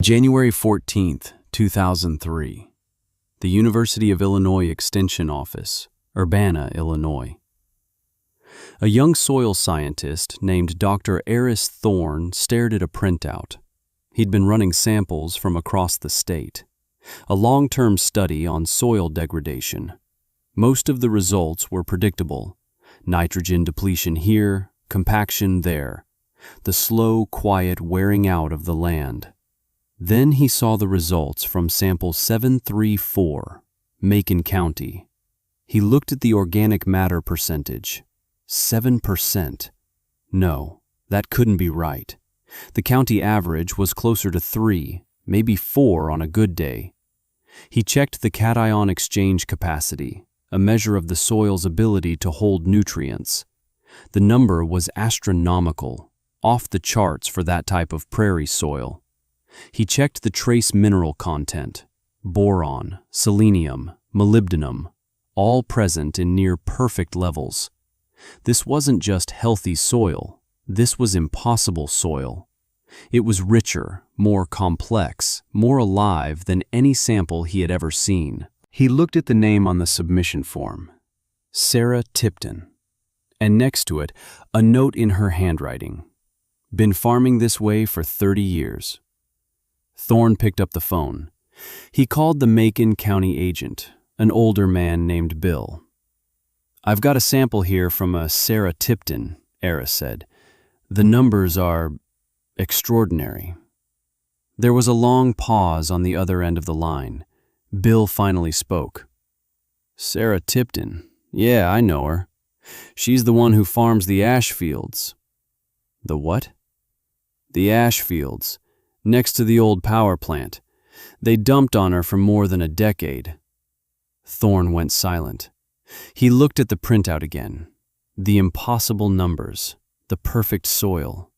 January 14th, 2003. The University of Illinois Extension Office, Urbana, Illinois. A young soil scientist named Dr. Eris Thorne stared at a printout. He'd been running samples from across the state. A long-term study on soil degradation. Most of the results were predictable. Nitrogen depletion here, compaction there. The slow, quiet wearing out of the land. Then he saw the results from sample 734, Macon County. He looked at the organic matter percentage. 7%. No, that couldn't be right. The county average was closer to 3, maybe 4 on a good day. He checked the cation exchange capacity, a measure of the soil's ability to hold nutrients. The number was astronomical, off the charts for that type of prairie soil. He checked the trace mineral content, boron, selenium, molybdenum, all present in near perfect levels. This wasn't just healthy soil, this was impossible soil. It was richer, more complex, more alive than any sample he had ever seen. He looked at the name on the submission form, Sarah Tipton, and next to it, a note in her handwriting. Been farming this way for 30 years. Thorne picked up the phone. He called the Macon County agent, an older man named Bill. "I've got a sample here from a Sarah Tipton," Eris said. "The numbers are extraordinary." There was a long pause on the other end of the line. Bill finally spoke. "Sarah Tipton. Yeah, I know her. She's the one who farms the ash fields." "The what?" "The ash fields. Next to the old power plant. They dumped on her for more than a decade." Thorne went silent. He looked at the printout again. The impossible numbers, the perfect soil.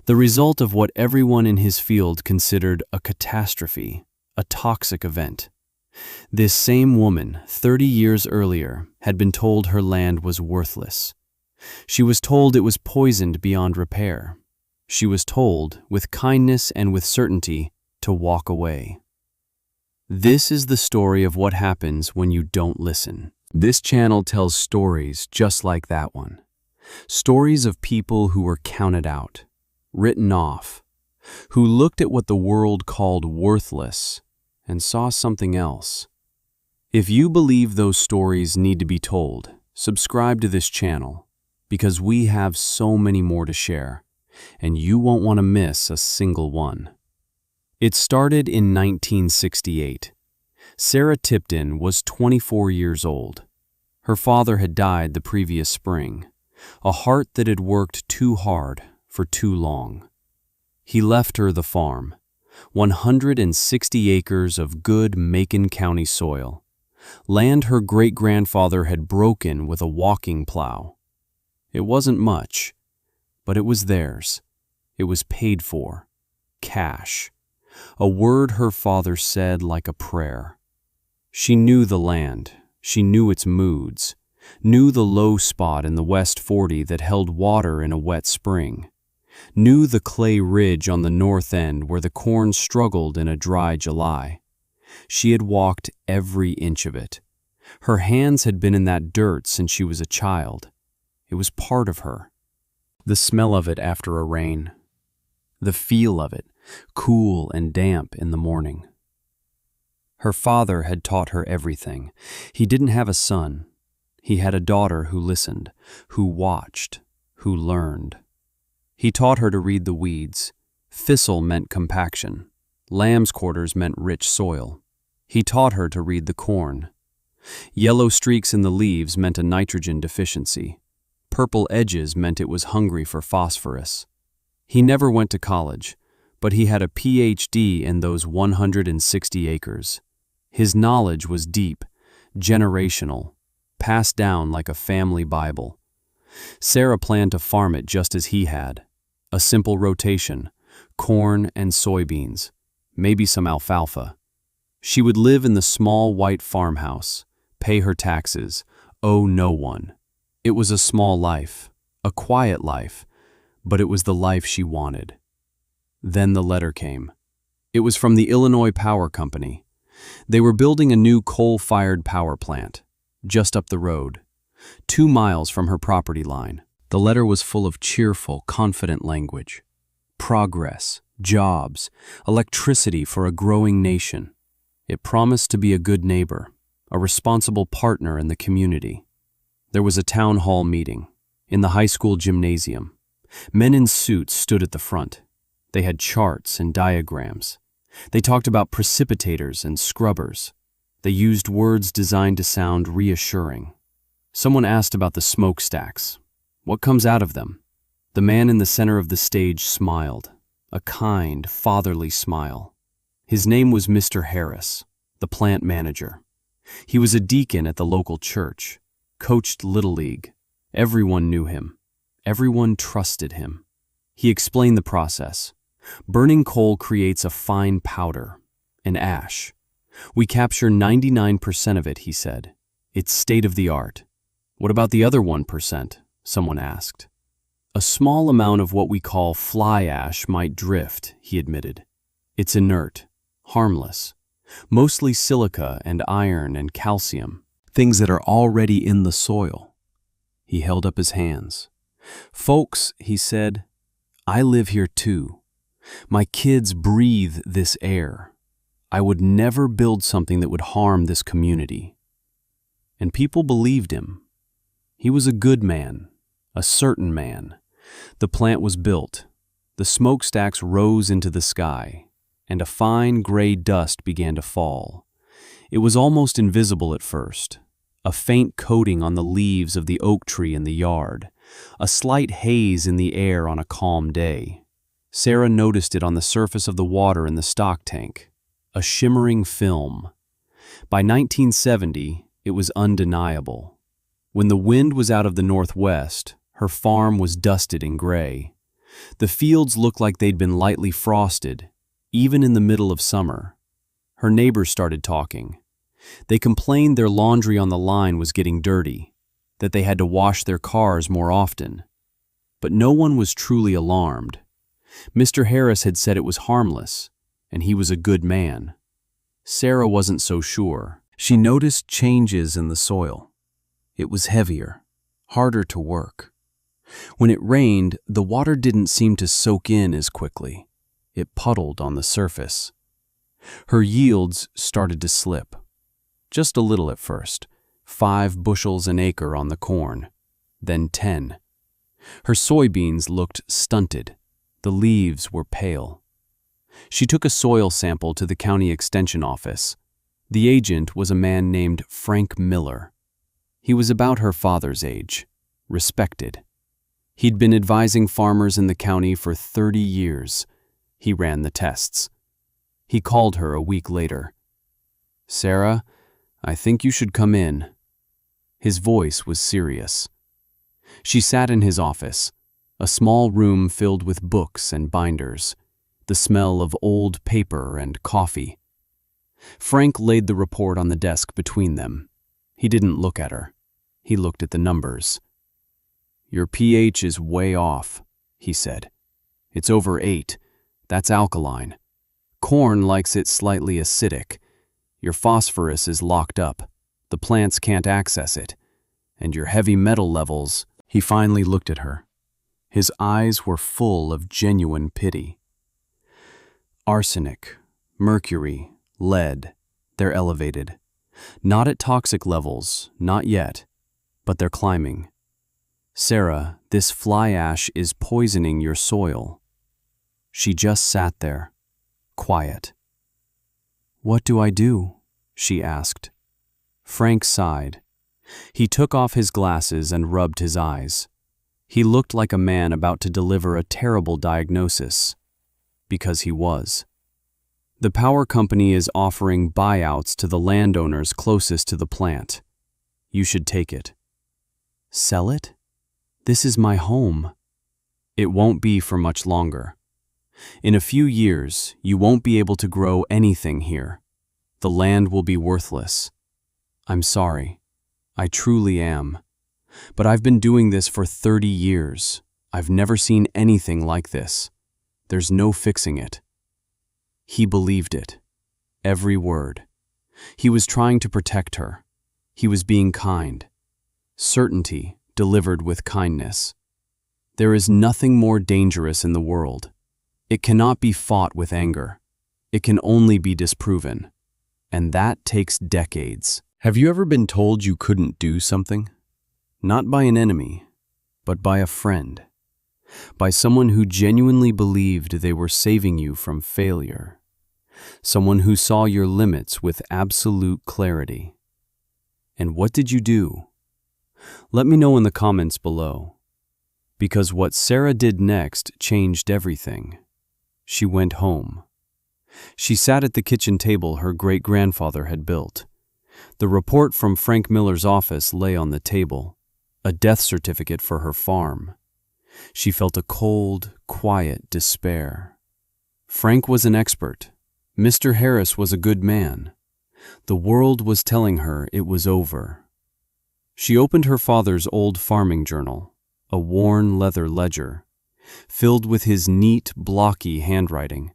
The result of what everyone in his field considered a catastrophe, a toxic event. This same woman, 30 years earlier, had been told her land was worthless. She was told it was poisoned beyond repair. She was told, with kindness and with certainty, to walk away. This is the story of what happens when you don't listen. This channel tells stories just like that one. Stories of people who were counted out, written off, who looked at what the world called worthless and saw something else. If you believe those stories need to be told, subscribe to this channel, because we have so many more to share, and you won't want to miss a single one. It started in 1968. Sarah Tipton was 24 years old. Her father had died the previous spring, a heart that had worked too hard for too long. He left her the farm, 160 acres of good Macon County soil, land her great-grandfather had broken with a walking plow. It wasn't much, but it was theirs. It was paid for. Cash. A word her father said like a prayer. She knew the land. She knew its moods. Knew the low spot in the West 40 that held water in a wet spring. Knew the clay ridge on the north end where the corn struggled in a dry July. She had walked every inch of it. Her hands had been in that dirt since she was a child. It was part of her. The smell of it after a rain. The feel of it, cool and damp in the morning. Her father had taught her everything. He didn't have a son. He had a daughter who listened, who watched, who learned. He taught her to read the weeds. Thistle meant compaction. Lamb's quarters meant rich soil. He taught her to read the corn. Yellow streaks in the leaves meant a nitrogen deficiency. Purple edges meant it was hungry for phosphorus. He never went to college, but he had a PhD in those 160 acres. His knowledge was deep, generational, passed down like a family Bible. Sarah planned to farm it just as he had. A simple rotation, corn and soybeans, maybe some alfalfa. She would live in the small white farmhouse, pay her taxes, owe no one. It was a small life, a quiet life, but it was the life she wanted. Then the letter came. It was from the Illinois Power Company. They were building a new coal-fired power plant, just up the road, 2 miles from her property line. The letter was full of cheerful, confident language. Progress, jobs, electricity for a growing nation. It promised to be a good neighbor, a responsible partner in the community. There was a town hall meeting in the high school gymnasium. Men in suits stood at the front. They had charts and diagrams. They talked about precipitators and scrubbers. They used words designed to sound reassuring. Someone asked about the smokestacks. What comes out of them? The man in the center of the stage smiled, a kind, fatherly smile. His name was Mr. Harris, the plant manager. He was a deacon at the local church, coached Little League. Everyone knew him. Everyone trusted him. He explained the process. Burning coal creates a fine powder, an ash. We capture 99% of it, he said. It's state-of-the-art. What about the other 1%? Someone asked. A small amount of what we call fly ash might drift, he admitted. It's inert, harmless, mostly silica and iron and calcium, things that are already in the soil. He held up his hands. Folks, he said, I live here too. My kids breathe this air. I would never build something that would harm this community. And people believed him. He was a good man, a certain man. The plant was built. The smokestacks rose into the sky, and a fine gray dust began to fall. It was almost invisible at first, a faint coating on the leaves of the oak tree in the yard, a slight haze in the air on a calm day. Sarah noticed it on the surface of the water in the stock tank, a shimmering film. By 1970, it was undeniable. When the wind was out of the northwest, her farm was dusted in gray. The fields looked like they'd been lightly frosted, even in the middle of summer. Her neighbors started talking. They complained their laundry on the line was getting dirty, that they had to wash their cars more often. But no one was truly alarmed. Mr. Harris had said it was harmless, and he was a good man. Sarah wasn't so sure. She noticed changes in the soil. It was heavier, harder to work. When it rained, the water didn't seem to soak in as quickly. It puddled on the surface. Her yields started to slip. Just a little at first, 5 bushels an acre on the corn, then 10. Her soybeans looked stunted. The leaves were pale. She took a soil sample to the county extension office. The agent was a man named Frank Miller. He was about her father's age, respected. He'd been advising farmers in the county for 30 years. He ran the tests. He called her a week later. Sarah, I think you should come in. His voice was serious. She sat in his office, a small room filled with books and binders, the smell of old paper and coffee. Frank laid the report on the desk between them. He didn't look at her. He looked at the numbers. Your pH is way off, he said. It's over 8. That's alkaline. Corn likes it slightly acidic. Your phosphorus is locked up. The plants can't access it. And your heavy metal levels... He finally looked at her. His eyes were full of genuine pity. Arsenic, mercury, lead, they're elevated. Not at toxic levels, not yet, but they're climbing. Sarah, this fly ash is poisoning your soil. She just sat there, quiet. What do I do? She asked. Frank sighed. He took off his glasses and rubbed his eyes. He looked like a man about to deliver a terrible diagnosis, because he was. The power company is offering buyouts to the landowners closest to the plant. You should take it. Sell it? This is my home. It won't be for much longer. In a few years, you won't be able to grow anything here. The land will be worthless. I'm sorry. I truly am. But I've been doing this for 30 years. I've never seen anything like this. There's no fixing it. He believed it. Every word. He was trying to protect her. He was being kind. Certainty delivered with kindness. There is nothing more dangerous in the world. It cannot be fought with anger. It can only be disproven. And that takes decades. Have you ever been told you couldn't do something? Not by an enemy, but by a friend. By someone who genuinely believed they were saving you from failure. Someone who saw your limits with absolute clarity. And what did you do? Let me know in the comments below. Because what Sarah did next changed everything. She went home. She sat at the kitchen table her great-grandfather had built. The report from Frank Miller's office lay on the table, a death certificate for her farm. She felt a cold, quiet despair. Frank was an expert. Mr. Harris was a good man. The world was telling her it was over. She opened her father's old farming journal, a worn leather ledger, filled with his neat, blocky handwriting.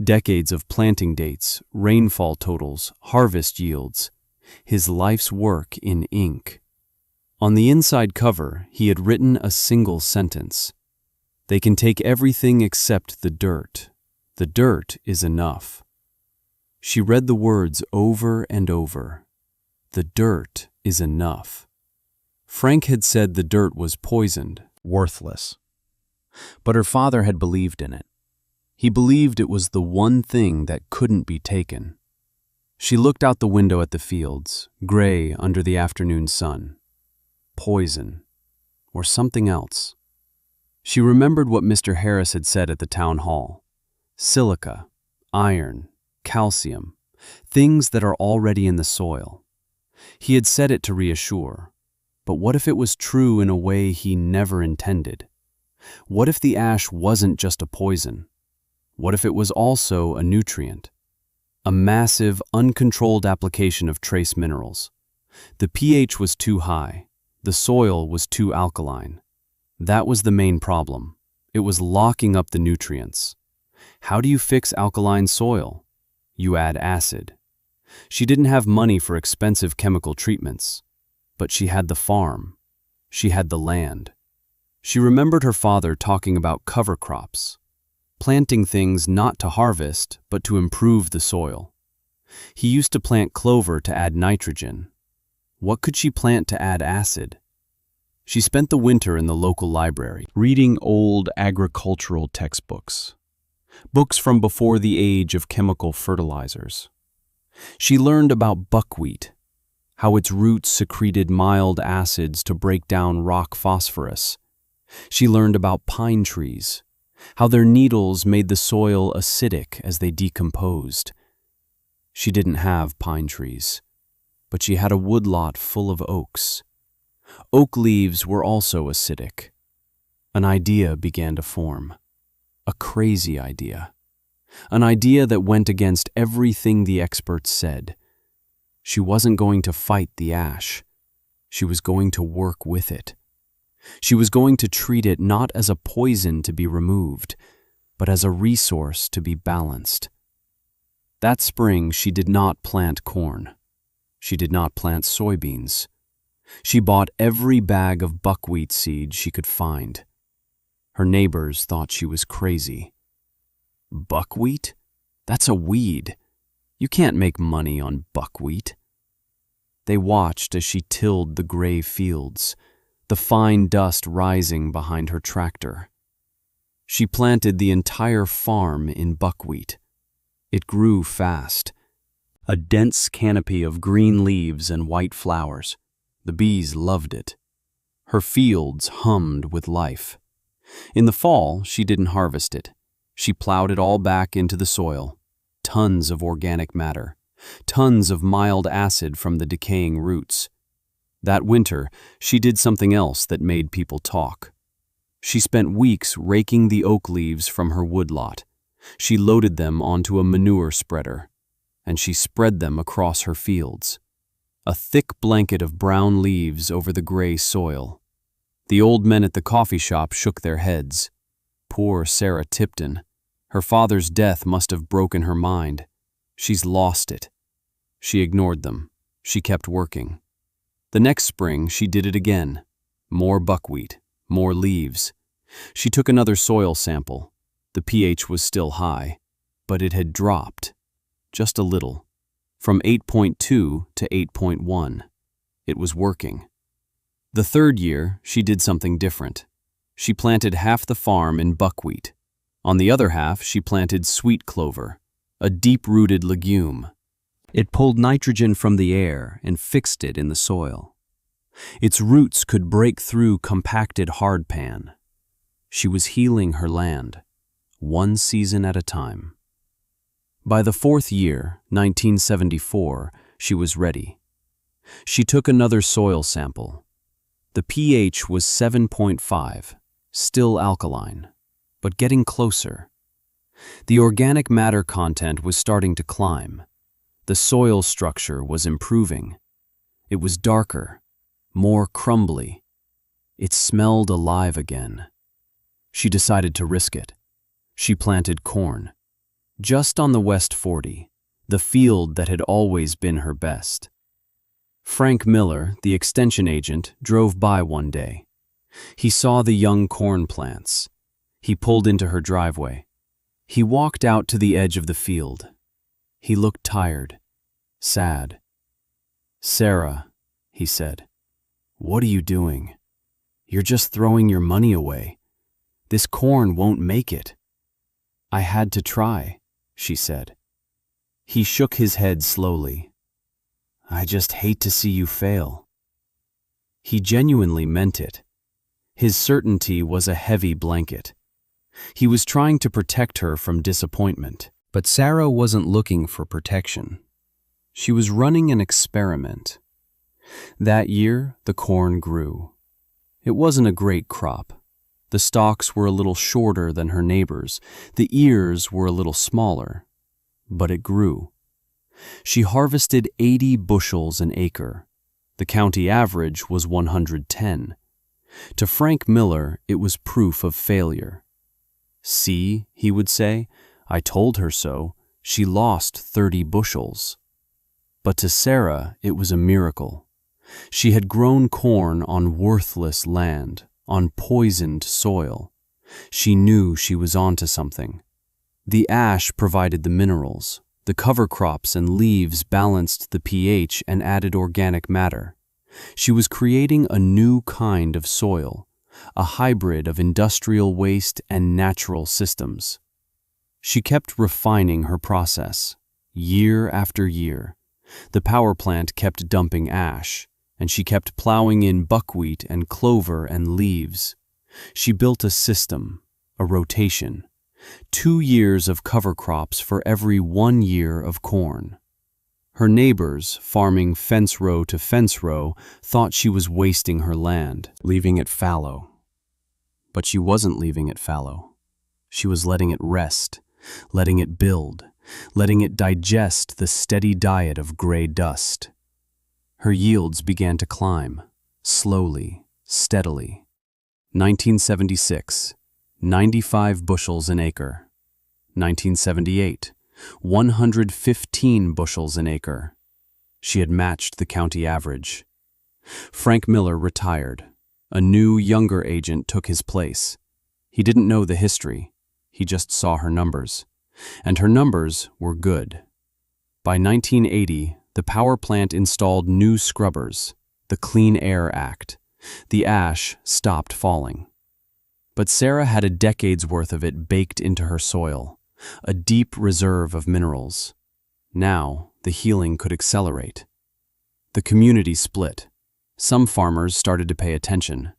Decades of planting dates, rainfall totals, harvest yields, his life's work in ink. On the inside cover, he had written a single sentence. They can take everything except the dirt. The dirt is enough. She read the words over and over. The dirt is enough. Frank had said the dirt was poisoned, worthless. But her father had believed in it. He believed it was the one thing that couldn't be taken. She looked out the window at the fields, gray under the afternoon sun. Poison, or something else. She remembered what Mr. Harris had said at the town hall. Silica, iron, calcium, things that are already in the soil. He had said it to reassure. But what if it was true in a way he never intended? What if the ash wasn't just a poison? What if it was also a nutrient? A massive, uncontrolled application of trace minerals. The pH was too high. The soil was too alkaline. That was the main problem. It was locking up the nutrients. How do you fix alkaline soil? You add acid. She didn't have money for expensive chemical treatments, but she had the farm. She had the land. She remembered her father talking about cover crops, planting things not to harvest, but to improve the soil. He used to plant clover to add nitrogen. What could she plant to add acid? She spent the winter in the local library, reading old agricultural textbooks, books from before the age of chemical fertilizers. She learned about buckwheat, how its roots secreted mild acids to break down rock phosphorus. She learned about pine trees, how their needles made the soil acidic as they decomposed. She didn't have pine trees, but she had a woodlot full of oaks. Oak leaves were also acidic. An idea began to form. A crazy idea. An idea that went against everything the experts said. She wasn't going to fight the ash. She was going to work with it. She was going to treat it not as a poison to be removed, but as a resource to be balanced. That spring, she did not plant corn. She did not plant soybeans. She bought every bag of buckwheat seed she could find. Her neighbors thought she was crazy. Buckwheat? That's a weed. You can't make money on buckwheat. They watched as she tilled the gray fields, the fine dust rising behind her tractor. She planted the entire farm in buckwheat. It grew fast, a dense canopy of green leaves and white flowers. The bees loved it. Her fields hummed with life. In the fall, she didn't harvest it. She plowed it all back into the soil. Tons of organic matter, tons of mild acid from the decaying roots. That winter, she did something else that made people talk. She spent weeks raking the oak leaves from her woodlot. She loaded them onto a manure spreader, and she spread them across her fields. A thick blanket of brown leaves over the gray soil. The old men at the coffee shop shook their heads. Poor Sarah Tipton. Her father's death must have broken her mind. She's lost it. She ignored them. She kept working. The next spring, she did it again. More buckwheat, more leaves. She took another soil sample. The pH was still high, but it had dropped. Just a little. From 8.2 to 8.1. It was working. The third year, she did something different. She planted half the farm in buckwheat. On the other half, she planted sweet clover, a deep-rooted legume. It pulled nitrogen from the air and fixed it in the soil. Its roots could break through compacted hardpan. She was healing her land, one season at a time. By the fourth year, 1974, she was ready. She took another soil sample. The pH was 7.5, still alkaline, but getting closer. The organic matter content was starting to climb. The soil structure was improving. It was darker, more crumbly. It smelled alive again. She decided to risk it. She planted corn. Just on the West 40, the field that had always been her best. Frank Miller, the extension agent, drove by one day. He saw the young corn plants. He pulled into her driveway. He walked out to the edge of the field. He looked tired, sad. "Sarah," he said, "what are you doing? You're just throwing your money away. This corn won't make it." "I had to try," she said. He shook his head slowly. "I just hate to see you fail." He genuinely meant it. His certainty was a heavy blanket. He was trying to protect her from disappointment. But Sarah wasn't looking for protection. She was running an experiment. That year, the corn grew. It wasn't a great crop. The stalks were a little shorter than her neighbors. The ears were a little smaller. But it grew. She harvested 80 bushels an acre. The county average was 110. To Frank Miller, it was proof of failure. "See," he would say, "I told her so. She lost 30 bushels. But to Sarah, it was a miracle. She had grown corn on worthless land, on poisoned soil. She knew she was onto something. The ash provided the minerals. The cover crops and leaves balanced the pH and added organic matter. She was creating a new kind of soil, a hybrid of industrial waste and natural systems. She kept refining her process, year after year. The power plant kept dumping ash, and she kept plowing in buckwheat and clover and leaves. She built a system, a rotation, 2 years of cover crops for every 1 year of corn. Her neighbors, farming fence row to fence row, thought she was wasting her land, leaving it fallow. But she wasn't leaving it fallow. She was letting it rest, letting it build, letting it digest the steady diet of gray dust. Her yields began to climb, slowly, steadily. 1976, 95 bushels an acre. 1978, 115 bushels an acre. She had matched the county average. Frank Miller retired. A new, younger agent took his place. He didn't know the history. He just saw her numbers. And her numbers were good. By 1980, the power plant installed new scrubbers, the Clean Air Act. The ash stopped falling. But Sarah had a decade's worth of it baked into her soil, a deep reserve of minerals. Now, the healing could accelerate. The community split. Some farmers started to pay attention.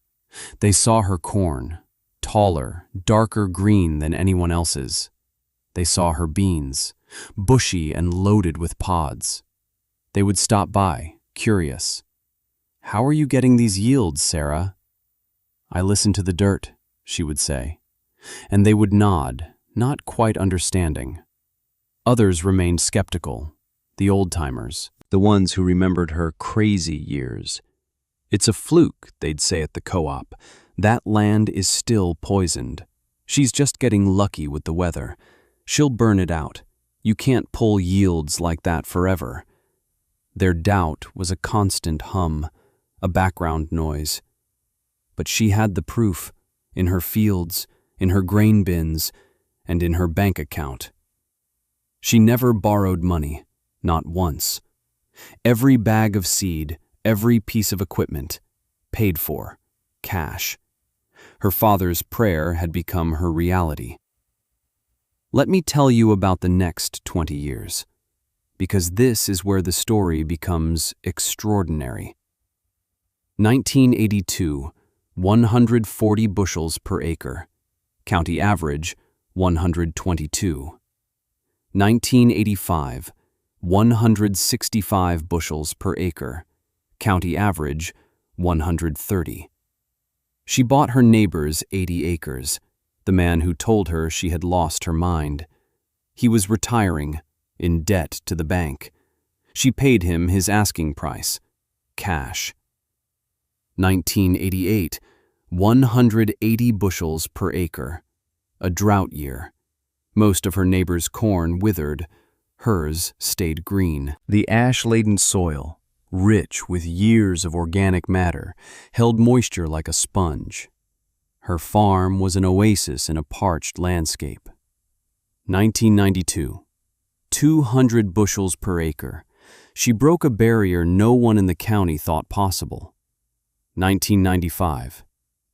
They saw her corn, taller, darker green than anyone else's. They saw her beans, bushy and loaded with pods. They would stop by, curious. "How are you getting these yields, Sarah?" "I listen to the dirt," she would say. And they would nod, not quite understanding. Others remained skeptical, the old-timers, the ones who remembered her crazy years. "It's a fluke," they'd say at the co-op. "That land is still poisoned. She's just getting lucky with the weather. She'll burn it out. You can't pull yields like that forever. Their doubt was a constant hum, a background noise. But she had the proof, in her fields, in her grain bins, and in her bank account. She never borrowed money, not once. Every bag of seed, every piece of equipment, paid for, cash. Her father's prayer had become her reality. Let me tell you about the next 20 years, because this is where the story becomes extraordinary. 1982, 140 bushels per acre. County average, 122. 1985, 165 bushels per acre. County average, 130. She bought her neighbor's 80 acres, the man who told her she had lost her mind. He was retiring, in debt to the bank. She paid him his asking price, cash. 1988, 180 bushels per acre. A drought year. Most of her neighbor's corn withered. Hers stayed green. The ash-laden soil, rich with years of organic matter, held moisture like a sponge. Her farm was an oasis in a parched landscape. 1992, 200 bushels per acre. She broke a barrier no one in the county thought possible. 1995,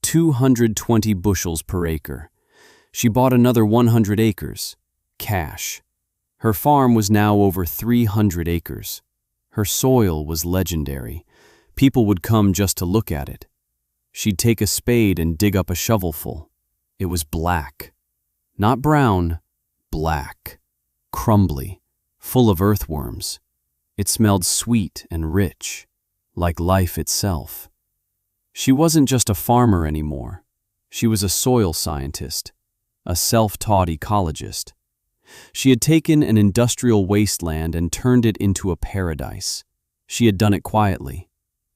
220 bushels per acre. She bought another 100 acres, cash. Her farm was now over 300 acres. Her soil was legendary. People would come just to look at it. She'd take a spade and dig up a shovelful. It was black. Not brown, black. Crumbly, full of earthworms. It smelled sweet and rich, like life itself. She wasn't just a farmer anymore. She was a soil scientist, a self-taught ecologist. She had taken an industrial wasteland and turned it into a paradise. She had done it quietly,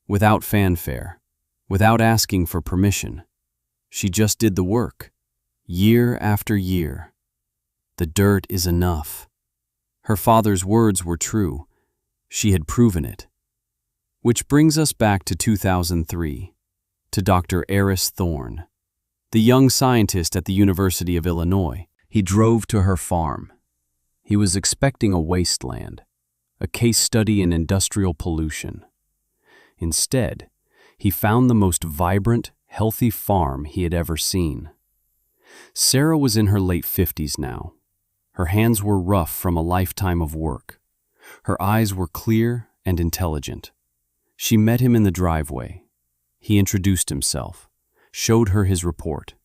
without fanfare, without asking for permission. She just did the work, year after year. The dirt is enough. Her father's words were true. She had proven it. Which brings us back to 2003, to Dr. Eris Thorne, the young scientist at the University of Illinois. He drove to her farm. He was expecting a wasteland, a case study in industrial pollution. Instead, he found the most vibrant, healthy farm he had ever seen. Sarah was in her late 50s now. Her hands were rough from a lifetime of work. Her eyes were clear and intelligent. She met him in the driveway. He introduced himself, showed her his report.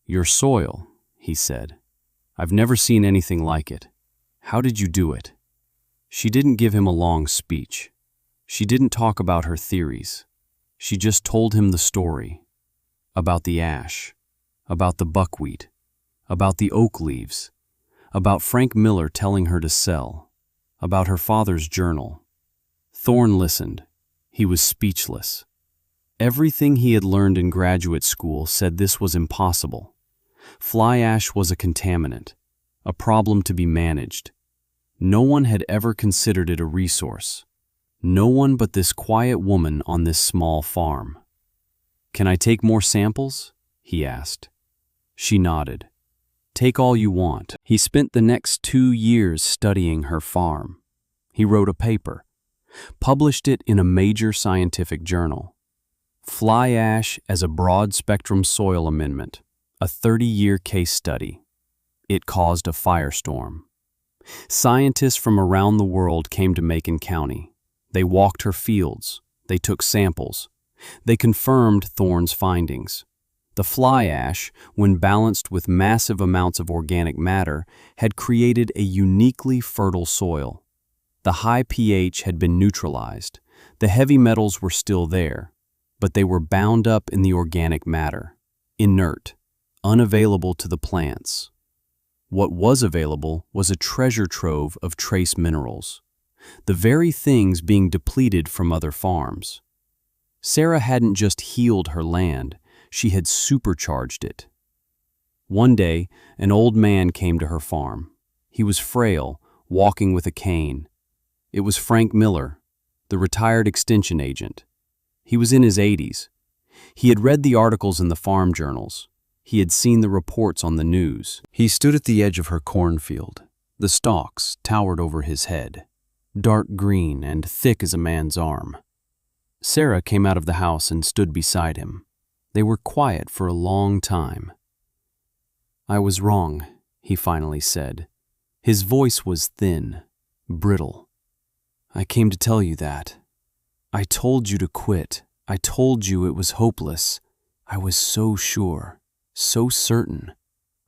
"Your soil," he said. "I've never seen anything like it. How did you do it?" She didn't give him a long speech. She didn't talk about her theories. She just told him the story. About the ash, about the buckwheat, about the oak leaves, about Frank Miller telling her to sell, about her father's journal. Thorne listened. He was speechless. Everything he had learned in graduate school said this was impossible. Fly ash was a contaminant, a problem to be managed. No one had ever considered it a resource. No one but this quiet woman on this small farm. "Can I take more samples?" he asked. She nodded. "Take all you want." He spent the next 2 years studying her farm. He wrote a paper, published it in a major scientific journal. Fly ash as a broad-spectrum soil amendment, a 30-year case study. It caused a firestorm. Scientists from around the world came to Macon County. They walked her fields. They took samples. They confirmed Thorne's findings. The fly ash, when balanced with massive amounts of organic matter, had created a uniquely fertile soil. The high pH had been neutralized. The heavy metals were still there, but they were bound up in the organic matter, inert, unavailable to the plants. What was available was a treasure trove of trace minerals, the very things being depleted from other farms. Sarah hadn't just healed her land, she had supercharged it. One day, an old man came to her farm. He was frail, walking with a cane. It was Frank Miller, the retired extension agent. He was in his 80s. He had read the articles in the farm journals. He had seen the reports on the news. He stood at the edge of her cornfield. The stalks towered over his head, dark green and thick as a man's arm. Sarah came out of the house and stood beside him. They were quiet for a long time. "I was wrong," he finally said. His voice was thin, brittle. "I came to tell you that. I told you to quit. I told you it was hopeless. I was so sure, so certain.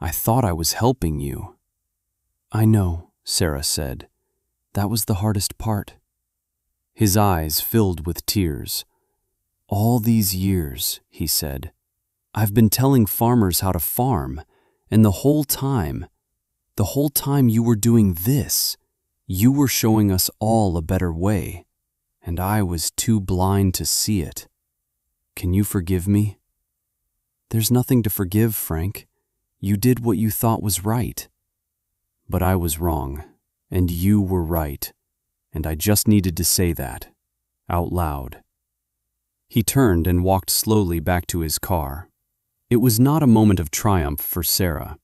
I thought I was helping you." "I know," Sarah said. "That was the hardest part." His eyes filled with tears. "All these years," he said, "I've been telling farmers how to farm, and the whole time you were doing this, you were showing us all a better way, and I was too blind to see it. Can you forgive me?" "There's nothing to forgive, Frank. You did what you thought was right." "But I was wrong, and you were right, and I just needed to say that, out loud." He turned and walked slowly back to his car. It was not a moment of triumph for Sarah.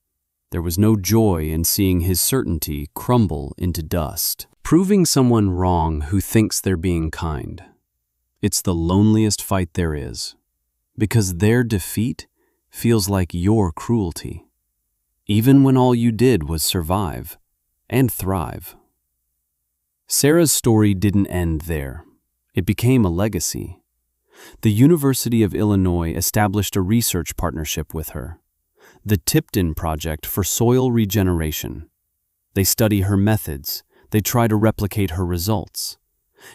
There was no joy in seeing his certainty crumble into dust. Proving someone wrong who thinks they're being kind. It's the loneliest fight there is, because their defeat feels like your cruelty, even when all you did was survive and thrive. Sarah's story didn't end there. It became a legacy. The University of Illinois established a research partnership with her, the Tipton Project for Soil Regeneration. They study her methods. They try to replicate her results.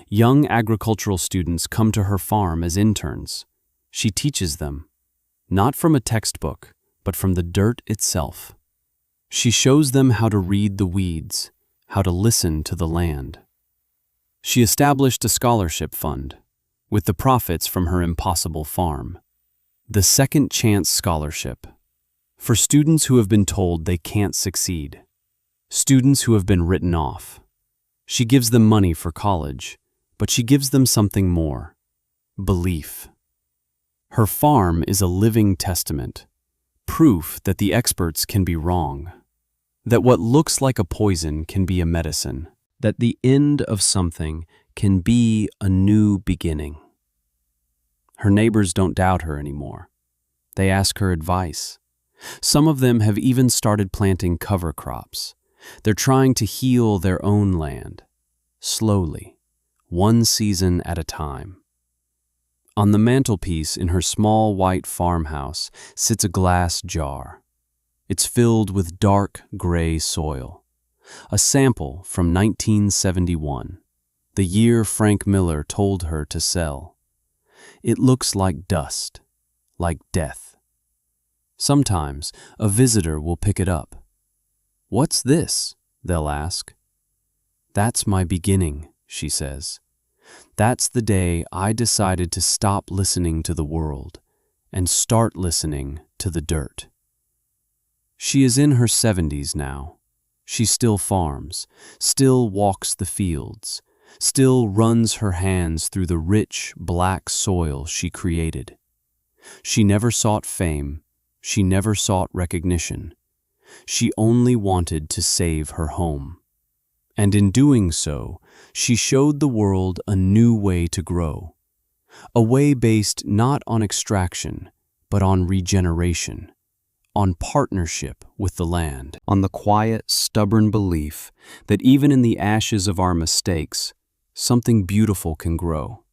Young agricultural students come to her farm as interns. She teaches them, not from a textbook, but from the dirt itself. She shows them how to read the weeds, how to listen to the land. She established a scholarship fund, with the profits from her impossible farm. The Second Chance Scholarship, for students who have been told they can't succeed, students who have been written off. She gives them money for college, but she gives them something more: belief. Her farm is a living testament, proof that the experts can be wrong, that what looks like a poison can be a medicine, that the end of something can be a new beginning. Her neighbors don't doubt her anymore. They ask her advice. Some of them have even started planting cover crops. They're trying to heal their own land, slowly, one season at a time. On the mantelpiece in her small white farmhouse sits a glass jar. It's filled with dark gray soil, a sample from 1971, the year Frank Miller told her to sell. It looks like dust, like death. Sometimes a visitor will pick it up. "What's this?" they'll ask. "That's my beginning," she says. "That's the day I decided to stop listening to the world and start listening to the dirt." She is in her 70s now. She still farms, still walks the fields, still runs her hands through the rich, black soil she created. She never sought fame. She never sought recognition. She only wanted to save her home. And in doing so, she showed the world a new way to grow, a way based not on extraction, but on regeneration, on partnership with the land, on the quiet, stubborn belief that even in the ashes of our mistakes, something beautiful can grow.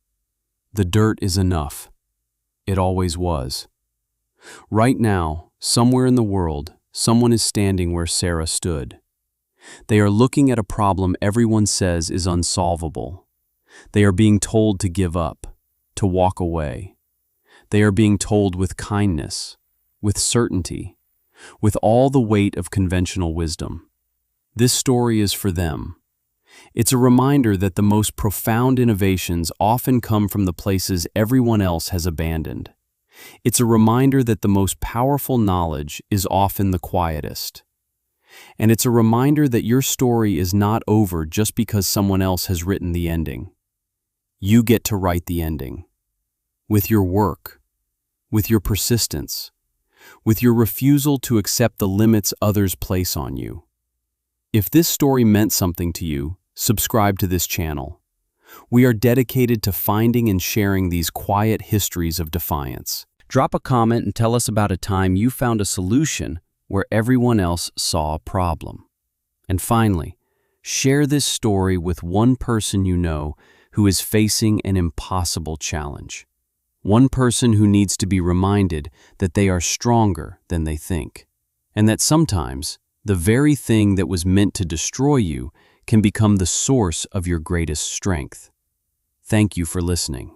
The dirt is enough. It always was. Right now, somewhere in the world, someone is standing where Sarah stood. They are looking at a problem everyone says is unsolvable. They are being told to give up, to walk away. They are being told with kindness, with certainty, with all the weight of conventional wisdom. This story is for them. It's a reminder that the most profound innovations often come from the places everyone else has abandoned. It's a reminder that the most powerful knowledge is often the quietest. And it's a reminder that your story is not over just because someone else has written the ending. You get to write the ending. With your work, with your persistence, with your refusal to accept the limits others place on you. If this story meant something to you, subscribe to this channel. We are dedicated to finding and sharing these quiet histories of defiance. Drop a comment and tell us about a time you found a solution where everyone else saw a problem. And finally, share this story with one person you know who is facing an impossible challenge. One person who needs to be reminded that they are stronger than they think, and that sometimes the very thing that was meant to destroy you can become the source of your greatest strength. Thank you for listening.